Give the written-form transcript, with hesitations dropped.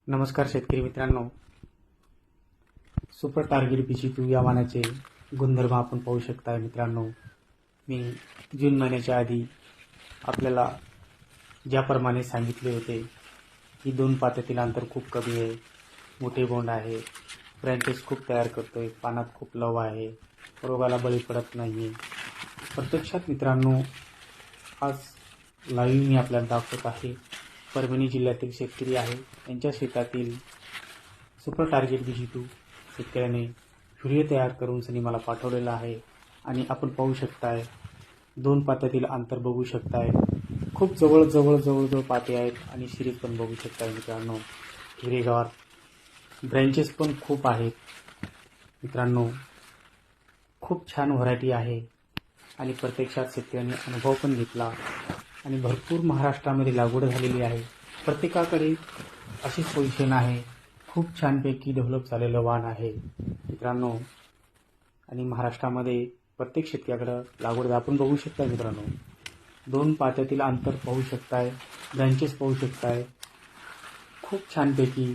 नमस्कार शेतकरी मित्रांनो. सुपर टार्गेट BG2 या वाहनाचे गुणधर्म आपण पाहू शकता मित्रांनो. मी जून महिन्याच्या आधी आपल्याला ज्याप्रमाणे सांगितले होते की दोन पात्यातील अंतर खूप कमी आहे, मोठे बोंड आहे, ब्रँचेस खूप तयार करतोय, पानात खूप लव आहे, रोगाला बळी पडत नाही. प्रत्यक्षात मित्रांनो, आज लाईव्ह मी आपल्याला दाखवत आहे. परभणी जिल्ह्यातील शेतकरी आहे, त्यांच्या शेतातील सुपर टार्गेट BG2 शेतकऱ्याने व्हिडिओ तयार करून सनी मला पाठवलेला आहे आणि आपण पाहू शकताय. दोन पात्यातील अंतर बघू शकताय. खूप जवळ पाते आहेत आणि सिरीज पण बघू शकताय मित्रांनो. हिरेगार ब्रँचेस पण खूप आहेत मित्रांनो. खूप छान व्हरायटी आहे आणि प्रत्यक्षात शेतकऱ्यांनी अनुभव पण घेतला आणि भरपूर महाराष्ट्रामध्ये लागवड झालेली आहे. प्रत्येकाकडे अशीच पोझिशन आहे. खूप छानपैकी डेव्हलप झालेलं वाहन आहे मित्रांनो. आणि महाराष्ट्रामध्ये प्रत्येक शेतकऱ्याकडं लागवड आपण बघू शकता मित्रांनो. दोन पात्यातील अंतर पाहू शकताय, ब्रँचेस पाहू शकताय. खूप छानपैकी